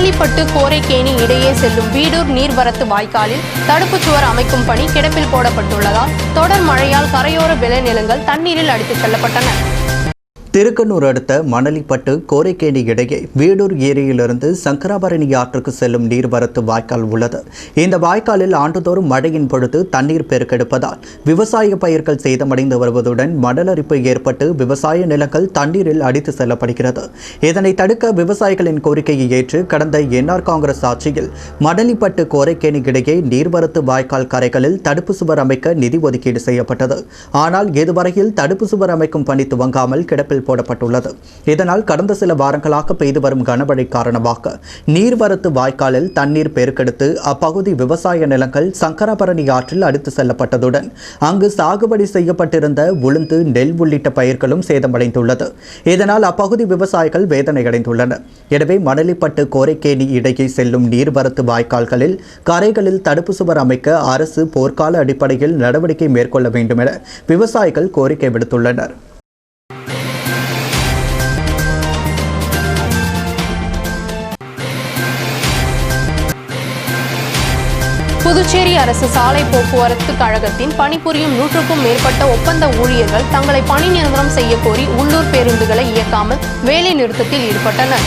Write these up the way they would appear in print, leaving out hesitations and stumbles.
மணலிப்பட்டு கோரைக்கேணி இடையே செல்லும் வீடூர் நீர்வரத்து வாய்க்காலில் தடுப்புச் சுவர் அமைக்கும் பணி கிடப்பில் போடப்பட்டுள்ளதால் தொடர் மழையால் கரையோர விளைநிலங்கள் தண்ணீரில் அடித்துச் செல்லப்பட்டன. திருக்கனூர் அடுத்த மணலிப்பட்டு கோரைக்கேணி இடையே வீடூர் ஏரியிலிருந்து சங்கராபரணி ஆற்றுக்கு செல்லும் நீர்வரத்து வாய்க்கால் உள்ளது. இந்த வாய்க்காலில் ஆண்டுதோறும் மழையின் பொழுது தண்ணீர் பெருக்கெடுப்பதால் விவசாய பயிர்கள் சேதமடைந்து வருவதுடன் மணலரிப்பு ஏற்பட்டு விவசாய நிலங்கள் தண்ணீரில் அடித்து செல்லப்படுகிறது. இதனை தடுக்க விவசாயிகளின் கோரிக்கையை ஏற்று கடந்த என்ஆர் காங்கிரஸ் ஆட்சியில் மணலிப்பட்டு கோரைக்கேணி இடையே நீர்வரத்து வாய்க்கால் கரைகளில் தடுப்பு சுவர் அமைக்க நிதி ஒதுக்கீடு செய்யப்பட்டது. ஆனால் இதுவரையில் தடுப்பு சுவர் அமைக்கும் பணி துவங்காமல் கிடப்பில் போடப்பட்டுள்ளது. இதனால் கடந்த சில வாரங்களாக பெய்து வரும் கனமழை காரணமாக நீர்வரத்து வாய்க்காலில் தண்ணீர் பெருக்கெடுத்து அப்பகுதி விவசாய நிலங்கள் சங்கராபரணி ஆற்றில் அடித்து செல்லப்பட்டதுடன் அங்கு சாகுபடி செய்யப்பட்டிருந்த உளுந்து, நெல் உள்ளிட்ட பயிர்களும் சேதமடைந்துள்ளது. இதனால் அப்பகுதி விவசாயிகள் வேதனையடைந்துள்ளனர். எனவே மணலிப்பட்டு கோரைக்கேணி இடையே செல்லும் நீர்வரத்து வாய்க்கால்களில் கரைகளில் தடுப்பு சுவர் அமைக்க அரசு போர்க்கால அடிப்படையில் நடவடிக்கை மேற்கொள்ள வேண்டும் என விவசாயிகள் கோரிக்கை விடுத்துள்ளனர். புதுச்சேரி அரசு சாலை போக்குவரத்து கழகத்தின் பணிபுரியும் 100க்கும் மேற்பட்ட ஒப்பந்த ஊழியர்கள் தங்களை பணி நிரந்தரம் செய்ய கோரி உள்ளூர் பேருந்துகளை இயக்காமல் வேலை நிறுத்தத்தில் ஈடுபட்டனர்.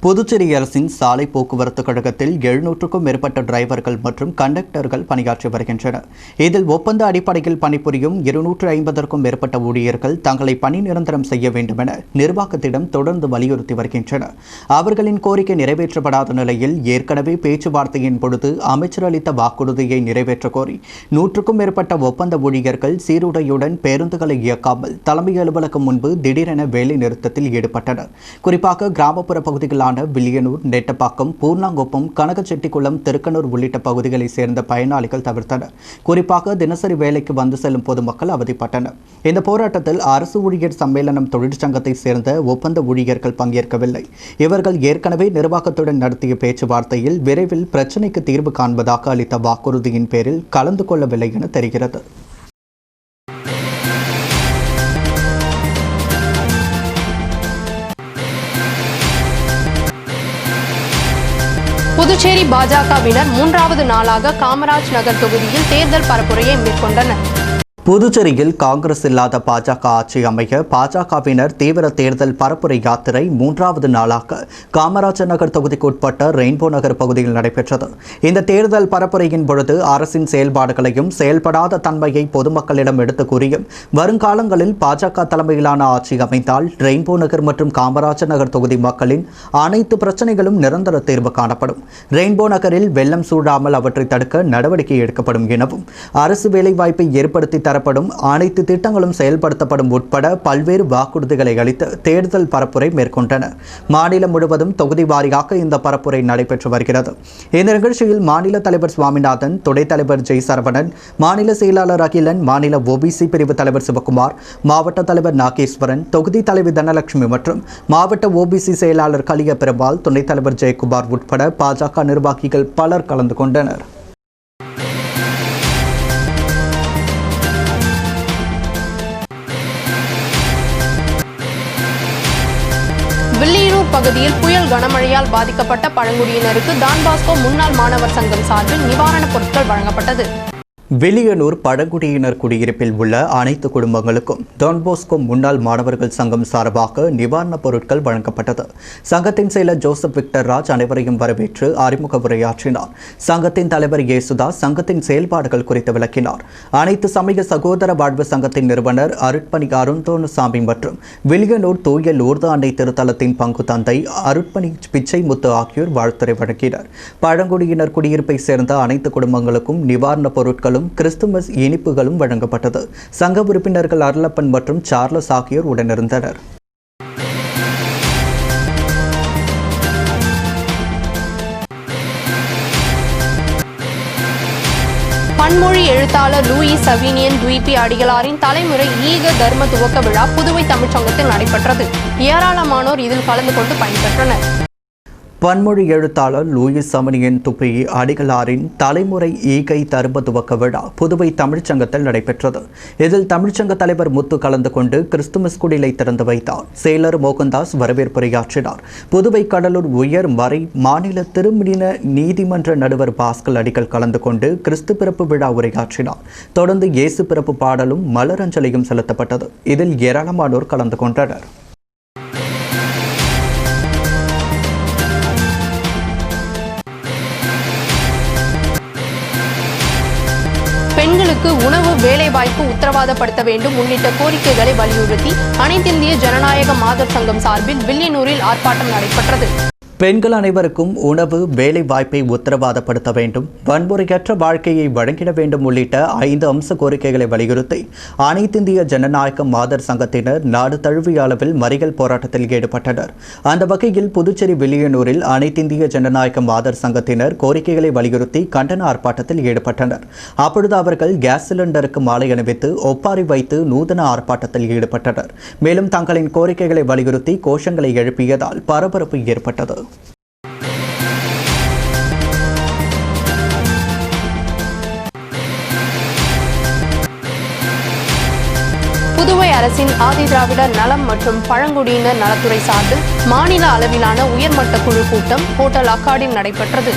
புதுச்சேரி அரசின் சாலை போக்குவரத்து கழகத்தில் 700க்கும் மேற்பட்ட டிரைவர்கள் மற்றும் கண்டக்டர்கள் பணியாற்றி வருகின்றனர். இதில் ஒப்பந்த அடிப்படையில் பணிபுரியும் 250க்கும் மேற்பட்ட ஊழியர்கள் தங்களை பணி நிரந்தரம் செய்ய வேண்டும் என நிர்வாகத்திடம் தொடர்ந்து வலியுறுத்தி வருகின்றனர். அவர்களின் கோரிக்கை நிறைவேற்றப்படாத நிலையில் ஏற்கனவே பேச்சுவார்த்தையின் பொழுது அமைச்சர் அளித்த வாக்குறுதியை நிறைவேற்ற கோரி 100க்கும் மேற்பட்ட ஒப்பந்த ஊழியர்கள் சீருடையுடன் பேருந்துகளை இயக்காமல் தலைமை அலுவலகம் முன்பு திடீரென வேலை நிறுத்தத்தில் ஈடுபட்டனர். குறிப்பாக கிராமப்புற பகுதிகளான வில்லியனூர், நெட்டப்பாக்கம், பூர்ணாங்குப்பம், கனகச்செட்டிக்குளம், திருக்கனூர் உள்ளிட்ட பகுதிகளைச் சேர்ந்த பயனாளிகள் தவிர்த்தனர். குறிப்பாக தினசரி வேலைக்கு வந்து செல்லும் பொதுமக்கள் அவதிப்பட்டனர். இந்த போராட்டத்தில் அரசு ஊழியர் சம்மேளனம் தொழிற்சங்கத்தை சேர்ந்த ஒப்பந்த ஊழியர்கள் பங்கேற்கவில்லை. இவர்கள் ஏற்கனவே நிர்வாகத்துடன் நடத்திய பேச்சுவார்த்தையில் விரைவில் பிரச்சினைக்கு தீர்வு காண்பதாக அளித்த வாக்குறுதியின் பேரில் கலந்து கொள்ளவில்லை என தெரிகிறது. புதுச்சேரி பாஜகவினர் 3வது நாளாக காமராஜ் நகர் தொகுதியில் தேர்தல் பரப்புரையை மேற்கொண்டனர். புதுச்சேரியில் காங்கிரஸ் இல்லாத பாஜக ஆட்சி அமைய பாஜகவினர் தீவிர தேர்தல் பரப்புரை யாத்திரை 3வது நாளாக காமராஜர் நகர் தொகுதிக்குட்பட்ட ரெயின்போ நகர் பகுதியில் நடைபெற்றது. இந்த தேர்தல் பரப்புரையின் பொழுது அரசின் செயல்பாடுகளையும் செயல்படாத தன்மையை பொதுமக்களிடம் எடுத்து கூறியும் வருங்காலங்களில் பாஜக தலைமையிலான ஆட்சி அமைந்தால் ரெயின்போ நகர் மற்றும் காமராஜர் நகர் தொகுதி மக்களின் அனைத்து பிரச்சனைகளும் நிரந்தர தீர்வு காணப்படும், ரெயின்போ நகரில் வெள்ளம் சூழாமல் அவற்றை தடுக்க நடவடிக்கை எடுக்கப்படும் எனவும் அரசு வேலைவாய்ப்பை ஏற்படுத்தி தரப்படும், அனைத்து திட்டங்களும் செயல்படுத்தப்படும் உட்பட பல்வேறு வாக்குறுதிகளை அளித்து தேர்தல் பரப்புரை மேற்கொண்டனர். மாநிலம் முழுவதும் தொகுதி வாரியாக இந்த பரப்புரை நடைபெற்று வருகிறது. இந்த நிகழ்ச்சியில் மாநில தலைவர் சுவாமிநாதன், துணைத் தலைவர் ஜெய் சரவணன், மாநில செயலாளர் அகிலன், மாநில ஓபிசி பிரிவு தலைவர் சிவகுமார், மாவட்ட தலைவர் நாகேஸ்வரன், தொகுதி தலைவர் தனலட்சுமி மற்றும் மாவட்ட ஓபிசி செயலாளர் கலிய பெருமாள், துணைத் தலைவர் ஜெயக்குமார் உட்பட பாஜக நிர்வாகிகள் பலர் கலந்து கொண்டனர். வில்லியனூர் பகுதியில் புயல் கனமழையால் பாதிக்கப்பட்ட பழங்குடியினருக்கு டான்பாஸ்கோ முன்னாள் மாணவர் சங்கம் சார்பில் நிவாரணப் பொருட்கள் வழங்கப்பட்டது. வில்லியனூர் பழங்குடியினர் குடியிருப்பில் உள்ள அனைத்து குடும்பங்களுக்கும் டான்போஸ்கோ முன்னாள் மாணவர்கள் சங்கம் சார்பாக நிவாரணப் பொருட்கள் வழங்கப்பட்டது. சங்கத்தின் செயலர் ஜோசப் விக்டர் ராஜ் அனைவரையும் வரவேற்று அறிமுக உரையாற்றினார். சங்கத்தின் தலைவர் இயேசுதாஸ் சங்கத்தின் செயல்பாடுகள் குறித்து விளக்கினார். அனைத்து சமய சகோதர வாழ்வு சங்கத்தின் நிறுவனர் அருட்பணி அருந்தோணுசாமி மற்றும் வில்லியனூர் தூய லூர்து அன்னை திருத்தலத்தின் பங்கு தந்தை அருட்பணி பிச்சை முத்து ஆகியோர் வாழ்த்துரை வழங்கினர். பழங்குடியினர் குடியிருப்பை சேர்ந்த அனைத்து குடும்பங்களுக்கும் நிவாரணப் பொருட்கள் கிறிஸ்துமஸ் இனிப்புகளும் வழங்கப்பட்டது. சங்க உறுப்பினர்கள் அருளப்பன் மற்றும் சார்லஸ் ஆகியோர் உடனிருந்தனர். பன்மொழி எழுத்தாளர் லூயி சவீனியன் துய்பி அடிகளாரின் தலைமுறை ஈக தர்ம துவக்க விழா புதுவை தமிழ்ச்சங்கத்தில் நடைபெற்றது. ஏராளமானோர் இதில் கலந்து கொண்டு பயன்பெற்றனர். பன்மொழி எழுத்தாளர் லூயிஸ் சமணியின் துப்பி அடிகளாரின் தலைமுறை ஈகை தரும துவக்க விழா புதுவை தமிழ்ச்சங்கத்தில் நடைபெற்றது. இதில் தமிழ்ச்சங்க தலைவர் முத்து கலந்து கொண்டு கிறிஸ்துமஸ் குடிலை திறந்து வைத்தார். செயலர் மோகன்தாஸ் வரவேற்புரையாற்றினார். புதுவை கடலூர் உயர் மறை மாநில திருமணின நீதிமன்ற நடுவர் பாஸ்கல் அடிகள் கலந்து கொண்டு கிறிஸ்து பிறப்பு விழா உரையாற்றினார். தொடர்ந்து இயேசு பிறப்பு பாடலும் மலரஞ்சலியும் செலுத்தப்பட்டது. இதில் ஏராளமானோர் கலந்து கொண்டனர். பெண்களுக்கு உணவு, வேலைவாய்ப்பு உத்தரவாதப்படுத்த வேண்டும் உள்ளிட்ட கோரிக்கைகளை வலியுறுத்தி அனைத்திந்திய ஜனநாயக மாதர் சங்கம் சார்பில் வில்லியனூரில் ஆர்ப்பாட்டம் நடைபெற்றது. பெண்கள் அனைவருக்கும் உணவு, வேலை வாய்ப்பை உத்தரவாதப்படுத்த வேண்டும், வன்முறையற்ற வாழ்க்கையை வழங்கிட வேண்டும் உள்ளிட்ட 5 அம்ச கோரிக்கைகளை வலியுறுத்தி அனைத்திந்திய ஜனநாயக மாதர் சங்கத்தினர் நாடு தழுவிய அளவில் மறியல் போராட்டத்தில் ஈடுபட்டனர். அந்த வகையில் புதுச்சேரி வில்லியனூரில் அனைத்திந்திய ஜனநாயக மாதர் சங்கத்தினர் கோரிக்கைகளை வலியுறுத்தி கண்டன ஆர்ப்பாட்டத்தில் ஈடுபட்டனர். அப்பொழுது அவர்கள் கேஸ் சிலிண்டருக்கு மாலை அணிவித்து ஒப்பாரி வைத்து நூதன ஆர்ப்பாட்டத்தில் ஈடுபட்டனர். மேலும் தங்களின் கோரிக்கைகளை வலியுறுத்தி கோஷங்களை எழுப்பியதால் பரபரப்பு ஏற்பட்டது. புதுவை அரசின் ஆதிதிராவிடர் நலம் மற்றும் பழங்குடியினர் நலத்துறை சார்பில் மாநில அளவிலான உயர்மட்ட குழு கூட்டம் ஹோட்டல் அக்காடில் நடைபெற்றது.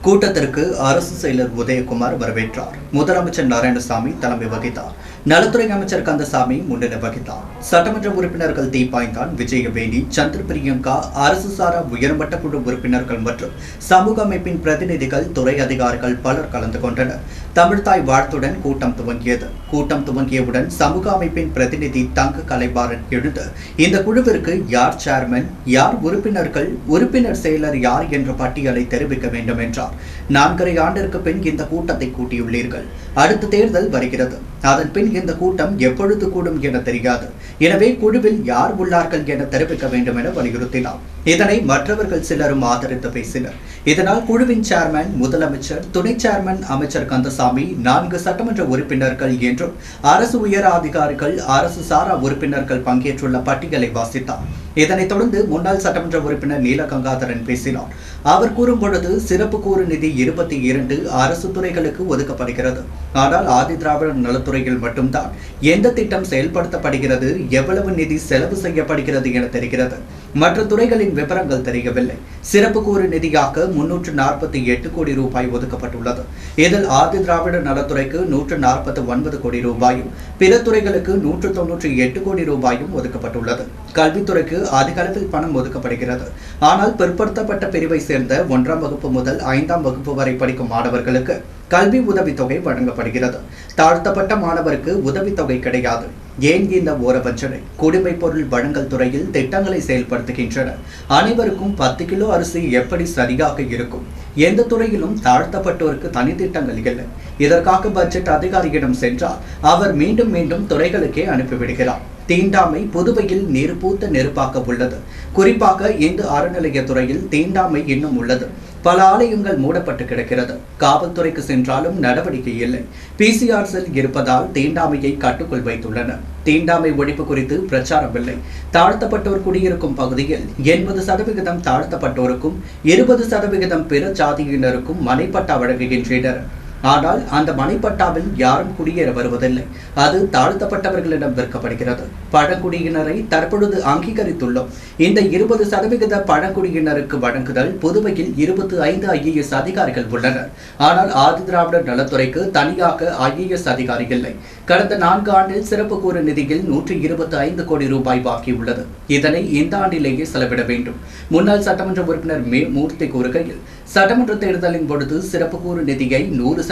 கூட்டத்திற்கு அரசு செயலர் உதயகுமார் வரவேற்றார். முதலமைச்சர் நாராயணசாமி தலைமை வகித்தார். நலத்துறை அமைச்சர் கந்தசாமி முன்னிலை வகித்தார். சட்டமன்ற உறுப்பினர்கள் தீபாய்ந்தான், விஜயவேணி, சந்திர பிரியங்கா, அரசு சாரா உயர்மட்ட குழு உறுப்பினர்கள் மற்றும் சமூக அமைப்பின் பிரதிநிதிகள், துறை அதிகாரிகள் பலர் கலந்து கொண்டனர். தமிழ்தாய் வாழ்த்துடன் கூட்டம் துவங்கியது. கூட்டம் துவங்கியவுடன் சமூக அமைப்பின் பிரதிநிதி தங்க கலைபாரன் எழுந்து இந்த குழுவிற்கு யார் சேர்மன், யார் உறுப்பினர்கள், உறுப்பினர் செயலர் யார் என்ற பட்டியலை தெரிவிக்க வேண்டும் என்றார். 4.5 ஆண்டிற்கு பின் இந்த கூட்டத்தை கூட்டியுள்ளீர்கள். அடுத்த தேர்தல் வருகிறது. அதன் பின் இந்த கூட்டம் எப்பொழுது கூடும் என தெரியாது. எனவே குழுவில் யார் உள்ளார்கள் என தெரிவிக்க வேண்டும் என வலியுறுத்தினார். இதனை மற்றவர்கள் சிலரும் ஆதரித்து பேசினர். இதனால் குழுவின் சேர்மன் முதலமைச்சர், துணை சேர்மன் அமைச்சர் கந்தசாமி, 4 சட்டமன்ற உறுப்பினர்கள் என்றும் அரசு உயர் அதிகாரிகள், அரசு சாரா உறுப்பினர்கள் பங்கேற்றுள்ள பட்டியலை வாசித்தார். இதனைத் தொடர்ந்து முன்னாள் சட்டமன்ற உறுப்பினர் நீலகங்காதரன் பேசினார். அவர் கூறும் பொழுது சிறப்பு கூறு நிதி 22 அரசு துறைகளுக்கு ஒதுக்கப்படுகிறது. ஆனால் ஆதிதிராவிடர் நலத்துறையில் மட்டும்தான் எந்த திட்டம் செயல்படுத்தப்படுகிறது, எவ்வளவு நிதி செலவு செய்யப்படுகிறது என தெரிகிறது. மற்ற துறைகளின் விவரங்கள் தெரியவில்லை. சிறப்பு கூறு நிதியாக 348 கோடி ரூபாய் ஒதுக்கப்பட்டுள்ளது. இதில் ஆதிதிராவிடர் நலத்துறைக்கு 149 கோடி ரூபாயும், பிற துறைகளுக்கு 198 கோடி ரூபாயும் ஒதுக்கப்பட்டுள்ளது. கல்வித்துறைக்கு அதிக அளவில் பணம் ஒதுக்கப்படுகிறது. ஆனால் பிற்படுத்தப்பட்ட பிரிவை சேர்ந்த 1ஆம் வகுப்பு முதல் 5ஆம் வகுப்பு வரை படிக்கும் மாணவர்களுக்கு கல்வி உதவித்தொகை வழங்கப்படுகிறது. தாழ்த்தப்பட்ட மாணவருக்கு உதவித்தொகை கிடையாது. ஏன் இந்த ஓரவஞ்சனை? குடிமைப் பொருள் வழங்கல் துறையில் திட்டங்களை செயல்படுத்துகின்றனர். அனைவருக்கும் 10 கிலோ அரிசி எப்படி சரியாக இருக்கும்? எந்த துறையிலும் தாழ்த்தப்பட்டோருக்கு தனி திட்டங்கள் இல்லை. இதற்காக பட்ஜெட் அதிகாரியிடம் சென்றால் அவர் மீண்டும் மீண்டும் துறைகளுக்கே அனுப்பிவிடுகிறார். தீண்டாமை புதுவையில் நெருப்பூத்த நெருப்பாக உள்ளது. குறிப்பாக இந்து அறநிலையத்துறையில் தீண்டாமை இன்னும் உள்ளது. பல ஆலயங்கள் மூடப்பட்டு கிடக்கிறது. காவல்துறைக்கு சென்றாலும் நடவடிக்கை இல்லை. PCR செல் இருப்பதால் தீண்டாமையை கட்டுக்குள் வைத்துள்ளனர். தீண்டாமை ஒழிப்பு குறித்து பிரச்சாரம் இல்லை. தாழ்த்தப்பட்டோர் குடியிருக்கும் பகுதியில் 80% தாழ்த்தப்பட்டோருக்கும் 20% பிற ஜாதியினருக்கும் மனைப்பட்டா வழங்குகின்றனர். ஆனால் அந்த மனைப்பட்டாவில் யாரும் குடியேற வருவதில்லை. அது தாழ்த்தப்பட்டவர்களிடம் விற்கப்படுகிறது. பழங்குடியினரை தற்பொழுது அங்கீகரித்துள்ளோம். இந்த 20% பழங்குடியினருக்கு வழங்குதல். புதுவையில் 25 IAS அதிகாரிகள் உள்ளனர். ஆனால் ஆதிதிராவிடர் நலத்துறைக்கு தனியாக IAS அதிகாரி இல்லை. கடந்த 4 ஆண்டில் சிறப்பு கூறு நிதியில் 125 கோடி ரூபாய் பாக்கி உள்ளது. இதனை இந்த ஆண்டிலேயே செலவிட வேண்டும். முன்னாள் சட்டமன்ற உறுப்பினர் மூர்த்தி கூறுகையில், சட்டமன்ற தேர்தலின் பொழுது சிறப்பு கூறு நிதியை 100%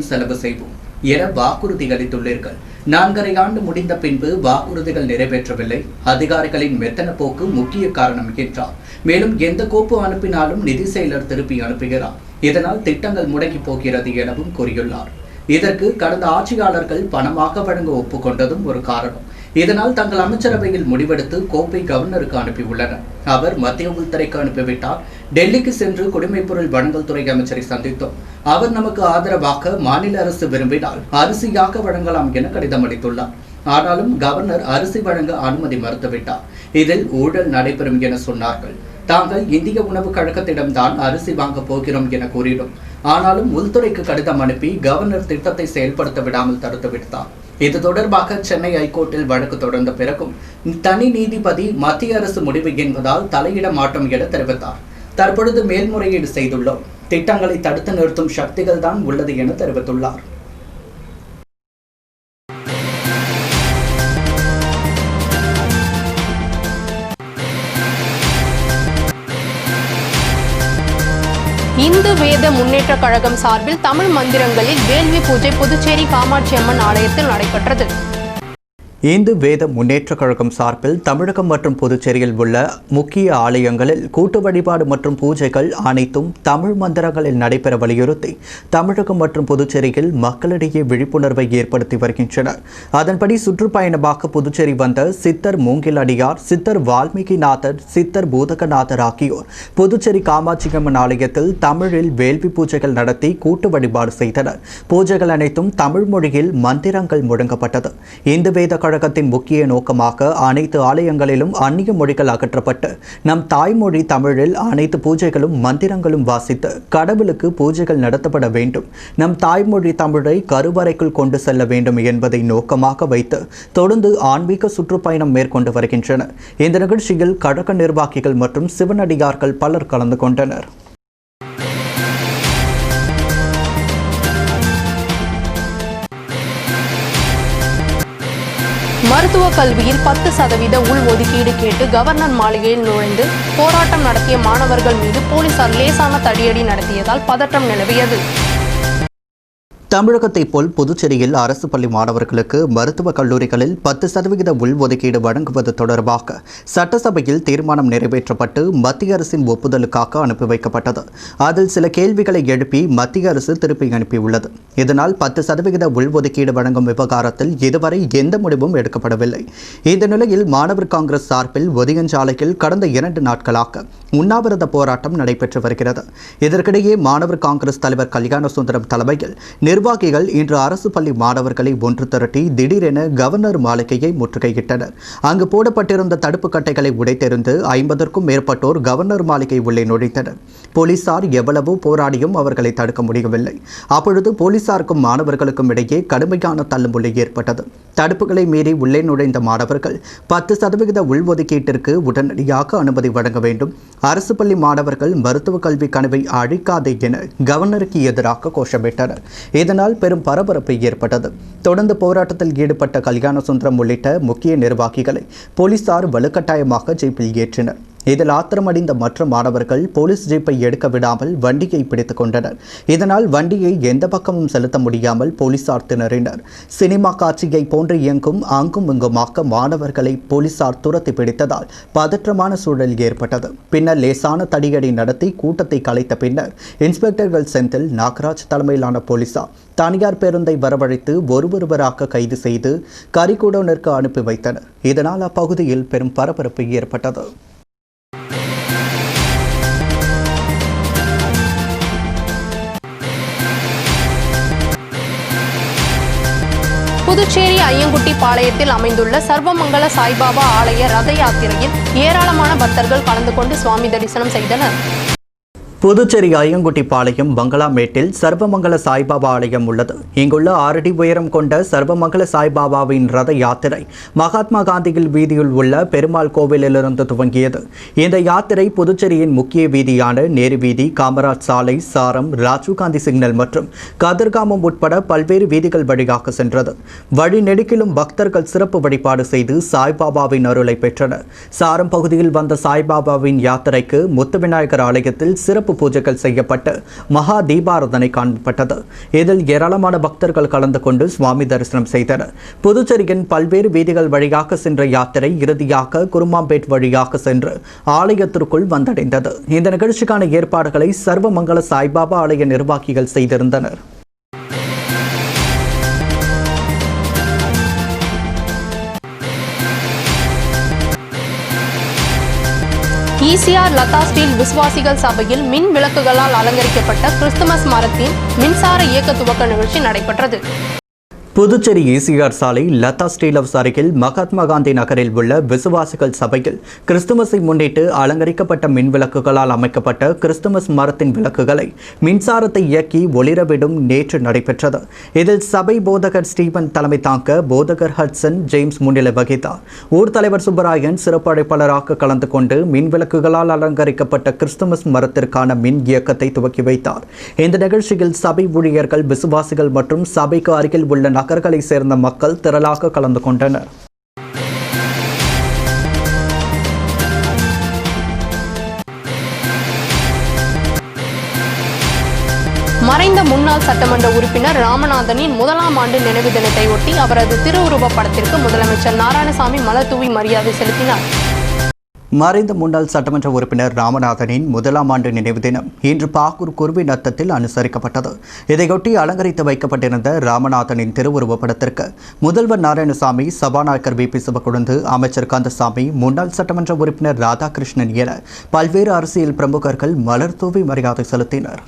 செலவு செய்வோம் என வாக்குறுதி அளித்துள்ளீர்கள். 4.5 ஆண்டு முடிந்த பின்பு வாக்குறுதிகள் நிறைவேற்றவில்லை. அதிகாரிகளின் மெத்தன போக்கு முக்கிய காரணம் என்றார். மேலும் எந்த கோப்பு அனுப்பினாலும் நிதி செயலர் திருப்பி அனுப்புகிறார். இதனால் திட்டங்கள் முடங்கி போகிறது எனவும் கூறியுள்ளார். இதற்கு கடந்த ஆட்சியாளர்கள் பணமாக வழங்க ஒப்புக்கொண்டதும் ஒரு காரணம். இதனால் தங்கள் அமைச்சரவையில் முடிவெடுத்து கோப்பை கவர்னருக்கு அனுப்பியுள்ளனர். அவர் மத்திய உள்துறைக்கு அனுப்பிவிட்டார். டெல்லிக்கு சென்று குடிமைப் பொருள் வழங்கல் துறை அமைச்சரை சந்தித்தோம். அவர் நமக்கு ஆதரவாக மாநில அரசு விரும்பினால் அரிசியாக வழங்கலாம் என கடிதம் அளித்துள்ளார். ஆனாலும் கவர்னர் அரிசி வழங்க அனுமதி மறுத்துவிட்டார். இதில் ஊழல் நடைபெறும் என சொன்னார்கள். தாங்கள் இந்திய உணவு கழகத்திடம்தான் அரிசி வாங்கப் போகிறோம் என கூறினோம். ஆனாலும் உள்துறைக்கு கடிதம் அனுப்பி கவர்னர் திட்டத்தை செயல்படுத்த விடாமல் தடுத்து விட்டார். இது தொடர்பாக சென்னை ஐகோர்ட்டில் வழக்கு தொடர்ந்த பிறகும் தனி நீதிபதி மத்திய அரசு முடிவு என்பதால் தலையிட மாட்டோம் என தெரிவித்தார். தற்பொழுது மேல்முறையீடு செய்துள்ளோம். திட்டங்களை தடுத்து நிறுத்தும் சக்திகள் தான் உள்ளது என தெரிவித்துள்ளார். இந்து வேத முன்னேற்ற கழகம் சார்பில் தமிழ் மந்திரங்களில் வேள்வி பூஜை புதுச்சேரி காமாட்சி அம்மன் ஆலயத்தில் நடைபெற்றது. இந்து வேத முன்னேற்ற கழகம் சார்பில் தமிழகம் மற்றும் புதுச்சேரியில் உள்ள முக்கிய ஆலயங்களில் கூட்டு வழிபாடு மற்றும் பூஜைகள் அனைத்தும் தமிழ் மந்திரங்களில் நடைபெற வலியுறுத்தி தமிழகம் மற்றும் புதுச்சேரியில் மக்களிடையே விழிப்புணர்வை ஏற்படுத்தி வருகின்றனர். அதன்படி சுற்றுப்பயணமாக புதுச்சேரி வந்த சித்தர் மூங்கில் அடியார், சித்தர் வால்மீகிநாதர், சித்தர் பூதகநாதர் ஆகியோர் புதுச்சேரி காமாட்சியம்மன் ஆலயத்தில் தமிழில் வேள்வி பூஜைகள் நடத்தி கூட்டு வழிபாடு செய்தனர். பூஜைகள் அனைத்தும் தமிழ் மொழியில் மந்திரங்கள் முழங்கப்பட்டது. இந்து வேத கழகத்தின் முக்கிய நோக்கமாக அனைத்து ஆலயங்களிலும் அந்நிய மொழிகள் அகற்றப்பட்டு நம் தாய்மொழி தமிழில் அனைத்து பூஜைகளும் மந்திரங்களும் வாசித்து கடவுளுக்கு பூஜைகள் நடத்தப்பட வேண்டும். நம் தாய்மொழி தமிழை கருவறைக்குள் கொண்டு செல்ல வேண்டும் என்பதை நோக்கமாக வைத்து தொடர்ந்து ஆன்மீக சுற்றுப்பயணம் மேற்கொண்டு வருகின்றனர். இந்த நிகழ்ச்சியில் கழக நிர்வாகிகள் மற்றும் சிவனடியார்கள் பலர் கலந்து கொண்டனர். மருத்துவ கல்வியில் 10% உள்ஒதுக்கீடு கேட்டு கவர்னர் மாளிகையில் நுழைந்து போராட்டம் நடத்திய மாணவர்கள் மீது போலீசார் லேசான தடியடி நடத்தியதால் பதற்றம் நிலவியது. தமிழகத்தைப் போல் புதுச்சேரியில் அரசு பள்ளி மாணவர்களுக்கு மருத்துவக் கல்லூரிகளில் 10% உள்ஒதுக்கீடு வழங்குவது தொடர்பாக சட்டசபையில் தீர்மானம் நிறைவேற்றப்பட்டு மத்திய அரசின் ஒப்புதலுக்காக அனுப்பி வைக்கப்பட்டது. அதில் சில கேள்விகளை எழுப்பி மத்திய அரசு திருப்பி அனுப்பியுள்ளது. இதனால் 10% உள்ஒதுக்கீடு வழங்கும் விவகாரத்தில் இதுவரை எந்த முடிவும் எடுக்கப்படவில்லை. இந்த நிலையில் மாணவர் காங்கிரஸ் சார்பில் ஒதியஞ்சாலையில் கடந்த 2 நாட்களாக உண்ணாவிரத போராட்டம் நடைபெற்று வருகிறது. இதற்கிடையே மாணவர் காங்கிரஸ் தலைவர் கல்யாண சுந்தரம் தலைமையில் நிர்வாகிகள் இன்று அரசு பள்ளி மாணவர்களை ஒன்று திரட்டி திடீரென கவர்னர் மாளிகையை முற்றுகையிட்டனர். அங்கு போடப்பட்டிருந்த தடுப்பு கட்டைகளை உடைத்தெறிந்து 50க்கும் மேற்பட்டோர் கவர்னர் மாளிகை உள்ளே நுழைந்தனர். போலீசார் எவ்வளவோ போராடியும் அவர்களை தடுக்க முடியவில்லை. அப்பொழுது போலீசாருக்கும் மாணவர்களுக்கும் இடையே கடுமையான தள்ளுமுள்ளை ஏற்பட்டது. தடுப்புகளை மீறி உள்ளே நுழைந்த மாணவர்கள் 10% உள்ஒதுக்கீட்டிற்கு உடனடியாக அனுமதி வழங்க வேண்டும், அரசு பள்ளி மாணவர்கள் மருத்துவ கல்வி கனவை அழிக்காதே என கவர்னருக்கு எதிராக கோஷமிட்டனர். இதனால் பெரும் பரபரப்பு ஏற்பட்டது. தொடர்ந்து போராட்டத்தில் ஈடுபட்ட கல்யாண சுந்தரம் உள்ளிட்ட முக்கிய நிர்வாகிகளை போலீசார் வலுக்கட்டாயமாக ஜீப்பில் ஏற்றினர். இதில் ஆத்திரமடைந்த மற்ற மாணவர்கள் போலீஸ் ஜீப்பை எடுக்க விடாமல் வண்டியை பிடித்துக் கொண்டனர். இதனால் வண்டியை எந்த பக்கமும் செலுத்த முடியாமல் போலீசார் திணறினர். சினிமா காட்சியை போன்று இயங்கும் அங்கும் இங்குமாக மாணவர்களை போலீசார் துரத்தி பிடித்ததால் பதற்றமான சூழல் ஏற்பட்டது. பின்னர் லேசான தடியடி நடத்தி கூட்டத்தை கலைத்த பின்னர் இன்ஸ்பெக்டர்கள் செந்தில், நாகராஜ் தலைமையிலான போலீசார் தனியார் பேருந்தை வரவழைத்து ஒருவராக கைது செய்து கரிகூடனிற்கு அனுப்பி வைத்தனர். இதனால் அப்பகுதியில் பெரும் பரபரப்பு ஏற்பட்டது. புதுச்சேரி ஐயங்குட்டி பாளையத்தில் அமைந்துள்ள சர்வமங்கல சாய்பாபா ஆலய ரத யாத்திரையில் ஏராளமான பக்தர்கள் கலந்து கொண்டு சுவாமி தரிசனம் செய்தனர். புதுச்சேரி ஐயங்குட்டி பாளையம் பங்களாமேட்டில் சர்வமங்கல சாய்பாபா ஆலயம் உள்ளது. இங்குள்ள 6 அடி உயரம் கொண்ட சர்வமங்கல சாய்பாபாவின் ரத யாத்திரை மகாத்மா காந்தியில் வீதியில் உள்ள பெருமாள் கோவிலிலிருந்து துவங்கியது. இந்த யாத்திரை புதுச்சேரியின் முக்கிய வீதியான நேரு வீதி, காமராஜ் சாலை, சாரம், ராஜீவ்காந்தி சிக்னல் மற்றும் கதிர்காமம் உட்பட பல்வேறு வீதிகள் வழியாக சென்றது. வழி நெடுக்கிலும் பக்தர்கள் சிறப்பு வழிபாடு செய்து சாய்பாபாவின் அருளை பெற்றனர். சாரம் பகுதியில் வந்த சாய்பாபாவின் யாத்திரைக்கு முத்துவிநாயகர் ஆலயத்தில் சிறப்பு பூஜைகள் செய்யப்பட்டு மகா தீபாராதனை காணப்பட்டது. இதில் ஏராளமான பக்தர்கள் கலந்து கொண்டு சுவாமி தரிசனம் செய்தனர். புதுச்சேரியின் பல்வேறு வீதிகள் வழியாக சென்ற யாத்திரை இறுதியாக குருமாம்பேட் வழியாக சென்று ஆலயத்திற்குள் வந்தடைந்தது. இந்த நிகழ்ச்சிக்கான ஏற்பாடுகளை சர்வமங்கல சாய்பாபா ஆலய நிர்வாகிகள் செய்திருந்தனர். ஈசிஆர் லதா ஸ்டீல் விசுவாசிகள் சபையில் மின் விளக்குகளால் அலங்கரிக்கப்பட்ட கிறிஸ்துமஸ் மரத்தின் மின்சார இயக்க துவக்க நிகழ்ச்சி நடைபெற்றது. புதுச்சேரி ECR சாலை லதா ஸ்டீலவ்ஸ் அருகில் மகாத்மா காந்தி நகரில் உள்ள விசுவாசிகள் சபையில் கிறிஸ்துமஸை முன்னிட்டு அலங்கரிக்கப்பட்ட மின் விளக்குகளால் அமைக்கப்பட்ட கிறிஸ்துமஸ் மரத்தின் விளக்குகளை மின்சாரத்தை இயக்கி ஒளிரவிடும் நேற்று நடைபெற்றது. இதில் சபை போதகர் ஸ்டீபன் தலைமை தாங்க போதகர் ஹட்சன் ஜேம்ஸ் முன்னிலை வகித்தார். ஊர் தலைவர் சுப்பராயன் சிறப்பு அழைப்பாளராக கலந்து கொண்டு மின் விளக்குகளால் அலங்கரிக்கப்பட்ட கிறிஸ்துமஸ் மரத்திற்கான மின் இயக்கத்தை துவக்கி வைத்தார். இந்த நிகழ்ச்சியில் சபை ஊழியர்கள், விசுவாசிகள் மற்றும் சபைக்கு அருகில் உள்ள நகர்களை சேர்ந்த மக்கள் திரளாக கலந்து கொண்டனர். மறைந்த முன்னாள் சட்டமன்ற உறுப்பினர் ராமநாதனின் முதலாம் ஆண்டு நினைவு தினத்தை ஒட்டி அவரது திருவுருவப் படத்திற்கு முதலமைச்சர் நாராயணசாமி மலர் தூவி மரியாதை செலுத்தினார். மறைந்த முன்னாள் சட்டமன்ற உறுப்பினர் ராமநாதனின் முதலாம் ஆண்டு நினைவு தினம் இன்று பாகூர் குருவி நத்தத்தில் அனுசரிக்கப்பட்டது. இதையொட்டி அலங்கரித்து வைக்கப்பட்டிருந்த ராமநாதனின் திருவுருவப் படத்திற்கு முதல்வர் நாராயணசாமி, சபாநாயகர் VP சிவக்கொழுந்து, அமைச்சர் கந்தசாமி, முன்னாள் சட்டமன்ற உறுப்பினர் ராதாகிருஷ்ணன் என பல்வேறு அரசியல் பிரமுகர்கள் மலர் தூவி மரியாதை செலுத்தினர்.